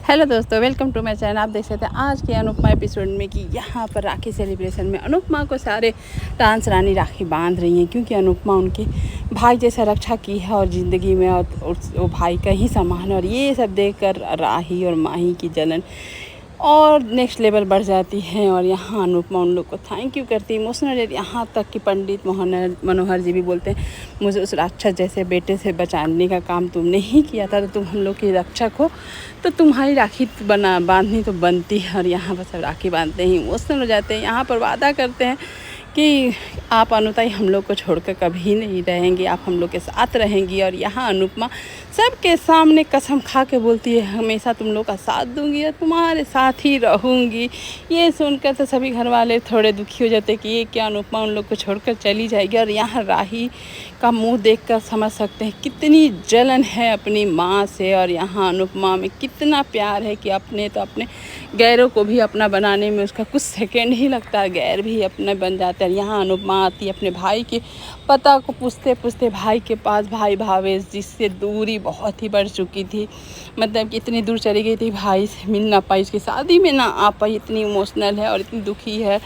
Hello दोस्तों, welcome to my channel. आप देख सकते हैं आज के अनुपमा एपिसोड में कि यहाँ पर राखी सेलिब्रेशन में अनुपमा को सारे डांस रानी राखी बांध रही हैं, क्योंकि अनुपमा उनके भाई जैसा रक्षा की है और ज़िंदगी में और वो भाई का ही सामान है। और ये सब देखकर राही और माही की जलन और नेक्स्ट लेवल बढ़ जाती है। और यहाँ अनुपमा उन लोग को थैंक यू करती है, इमोशनल। यहाँ तक कि पंडित मनोहर जी भी बोलते हैं, मुझे उस राक्षस जैसे बेटे से बचाने का काम तुमने ही किया था, तो तुम हम लोग की रक्षक हो, तो तुम्हारी राखी बांधनी तो बनती है। और यहाँ पर सब राखी बांधते हैं, इमोशनल हो जाते हैं। यहाँ पर वादा करते हैं कि आप अनुताई हम लोग को छोड़कर कभी नहीं रहेंगी, आप हम लोग के साथ रहेंगी। और यहाँ अनुपमा सबके सामने कसम खा के बोलती है, हमेशा तुम लोग का साथ दूंगी और तुम्हारे साथ ही रहूंगी। ये सुनकर तो सभी घर वाले थोड़े दुखी हो जाते कि ये क्या, अनुपमा उन लोग को छोड़कर चली जाएगी। और यहाँ राही का मुंह देखकर समझ सकते हैं कितनी जलन है अपनी माँ से। और यहाँ अनुपमा में कितना प्यार है कि अपने तो अपने गैरों को भी अपना बनाने में उसका कुछ सेकंड ही लगता है, गैर भी अपने बन जाते हैं। यहाँ अनुपमा आती है अपने भाई के पता को पूछते पूछते भाई के पास, भाई भावेश जिससे दूरी बहुत ही बढ़ चुकी थी, मतलब कि इतनी दूर चली गई थी, भाई से मिल ना पाई, उसकी शादी में ना आ पाई। इतनी इमोशनल है और इतनी दुखी है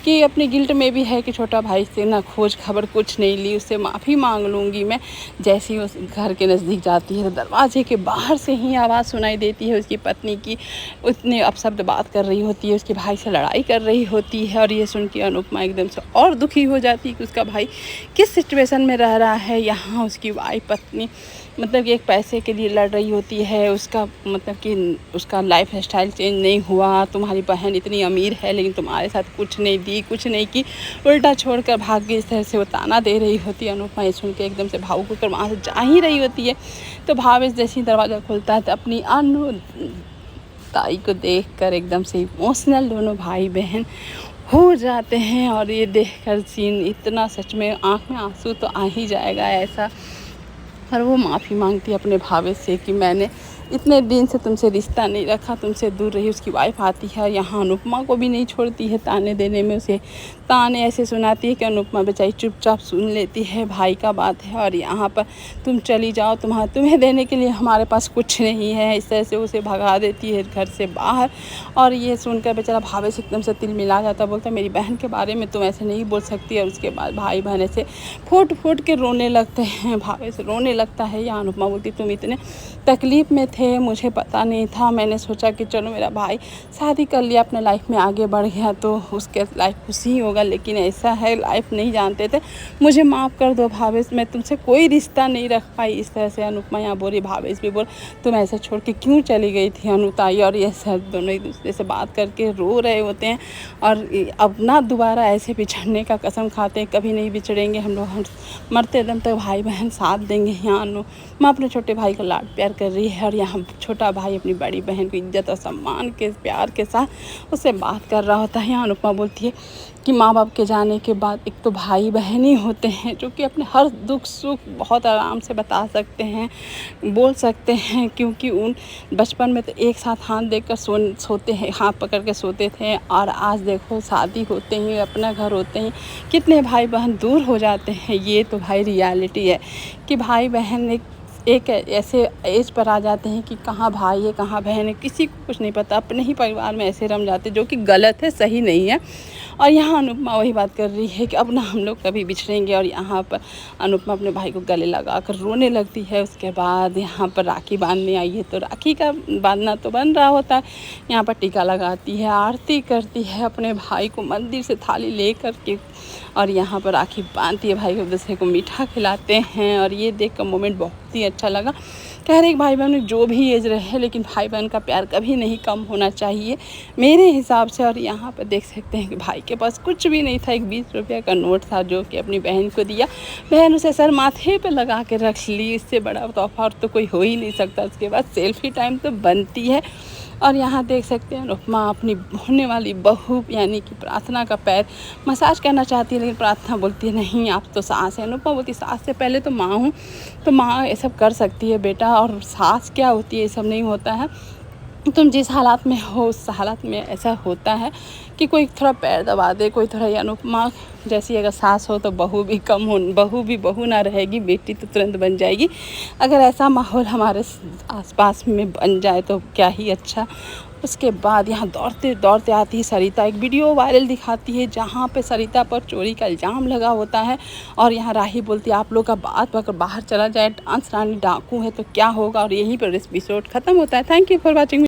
कि अपने गिल्ट में भी है कि छोटा भाई से ना खोज खबर कुछ नहीं ली, उससे माफ़ी मांग लूँगी मैं। जैसे ही उस घर के नज़दीक जाती है तो दरवाजे के बाहर से ही आवाज़ सुनाई देती है उसकी पत्नी की, उतने अपशब्द बात कर रही होती है, उसके भाई से लड़ाई कर रही होती है। और ये सुन के अनुपमा एकदम से और दुखी हो जाती है कि उसका भाई किस सिचुएशन में रह रहा है। यहाँ उसकी वाइफ पत्नी मतलब कि एक पैसे के लिए लड़ रही होती है, उसका मतलब कि उसका लाइफ स्टाइल चेंज नहीं हुआ, तुम्हारी बहन इतनी अमीर है लेकिन तुम्हारे साथ कुछ नहीं दी, कुछ नहीं की, उल्टा छोड़कर भाग गई। इस तरह से वो ताना दे रही होती है। अनुपमा ये सुन के एकदम से भावुक होकर वहाँ से जा ही रही होती है, तो भावेश जैसे ही दरवाज़ा खुलता है तो अपनी ताई को देखकर एकदम से इमोशनल दोनों भाई बहन हो जाते हैं। और ये देखकर सीन इतना, सच में आँख में आंसू तो आ ही जाएगा ऐसा। और वो माफ़ी मांगती है अपने भावेश से कि मैंने इतने दिन से तुमसे रिश्ता नहीं रखा, तुमसे दूर रही। उसकी वाइफ आती है, यहाँ अनुपमा को भी नहीं छोड़ती है ताने देने में, उसे ताने ऐसे सुनाती है कि अनुपमा बेचारी चुपचाप सुन लेती है, भाई का बात है। और यहाँ पर तुम चली जाओ, तुम्हें देने के लिए हमारे पास कुछ नहीं है, इस तरह से उसे भगा देती है घर से बाहर। और ये सुनकर बेचारा भावेश एकदम से तिल मिला जाता, बोलता मेरी बहन के बारे में तुम ऐसे नहीं बोल सकती। और उसके बाद भाई बहन ऐसे फूट फूट के रोने लगते हैं, भावेश रोने लगता है। या अनुपमा बोलती तुम इतने तकलीफ़ में थे, मुझे पता नहीं था, मैंने सोचा कि चलो मेरा भाई शादी कर लिया, अपने लाइफ में आगे बढ़ गया तो उसके लाइफ खुशी होगा, लेकिन ऐसा है लाइफ नहीं जानते थे, मुझे माफ़ कर दो भावेश, मैं तुमसे कोई रिश्ता नहीं रख पाई। इस तरह से अनुपमा यहाँ बोली, भावेश भी बोल तुम ऐसे छोड़ के क्यों चली गई थी अनुताई। और ये सब दोनों एक दूसरे से बात करके रो रहे होते हैं। और अब ना दोबारा ऐसे बिछड़ने का कसम खाते हैं, कभी नहीं बिछड़ेंगे हम लोग, हम मरते दम तक भाई बहन साथ देंगे। यहाँ अनुपमा अपने छोटे भाई का लाड प्यार कर रही है और यहाँ छोटा भाई अपनी बड़ी बहन को इज्जत और सम्मान के प्यार के साथ उससे बात कर रहा होता है। यहाँ अनुपमा बोलती है कि माँ बाप के जाने के बाद एक तो भाई बहन ही होते हैं जो कि अपने हर दुख सुख बहुत आराम से बता सकते हैं, बोल सकते हैं, क्योंकि उन बचपन में तो एक साथ हाथ देकर सोते हैं, हाथ पकड़ के सोते थे। और आज देखो शादी होते ही अपना घर होते हैं कितने भाई बहन दूर हो जाते हैं। ये तो भाई रियलिटी है कि भाई बहन एक ऐसे एज पर आ जाते हैं कि कहाँ भाई है कहाँ बहन है किसी को कुछ नहीं पता, अपने ही परिवार में ऐसे रम जाते, जो कि गलत है, सही नहीं है। और यहाँ अनुपमा वही बात कर रही है कि अब ना हम लोग कभी बिछड़ेंगे। और यहाँ पर अनुपमा अपने भाई को गले लगा कर रोने लगती है। उसके बाद यहाँ पर राखी बांधने आई है, तो राखी का बांधना तो बन रहा होता है, यहाँ पर टीका लगाती है, आरती करती है, अपने भाई को मंदिर से थाली ले कर के और यहाँ पर राखी बांधती है, भाई को दूसरे को मीठा खिलाते हैं। और ये देख कर मोमेंट बहुत ही अच्छा लगा। कह रहे भाई बहन जो भी एज रहे, लेकिन भाई बहन का प्यार कभी नहीं कम होना चाहिए मेरे हिसाब से। और यहाँ पर देख सकते हैं कि भाई के पास कुछ भी नहीं था, एक 20 रुपये का नोट था जो कि अपनी बहन को दिया, बहन उसे सर माथे पे लगा के रख ली, इससे बड़ा तोहफा और तो कोई हो ही नहीं सकता। उसके बाद सेल्फी टाइम तो बनती है। और यहाँ देख सकते हैं अनुपमा अपनी होने वाली बहू यानी कि प्रार्थना का पैर मसाज करना चाहती है, लेकिन प्रार्थना बोलती है नहीं आप तो सास है। अनुपमा बोलती सास से पहले तो माँ हूँ, तो माँ ये सब कर सकती है बेटा, और सास क्या होती है ये सब नहीं होता है। तुम जिस हालात में हो उस हालात में ऐसा होता है कि कोई थोड़ा पैर दबा दे, कोई थोड़ा। ये अनुपमा जैसी अगर सास हो तो बहू भी कम हो, बहू ना रहेगी, बेटी तो तुरंत बन जाएगी। अगर ऐसा माहौल हमारे आसपास में बन जाए तो क्या ही अच्छा। उसके बाद यहाँ दौड़ते दौड़ते आती है सरिता। एक वीडियो वायरल दिखाती है जहाँ पे सरिता पर चोरी का इल्ज़ाम लगा होता है और यहाँ राही बोलती है आप लोग का बात अगर बाहर चला जाए, डांस रानी डाकू है तो क्या होगा। और यहीं पर एपिसोड ख़त्म होता है। Thank you for watching.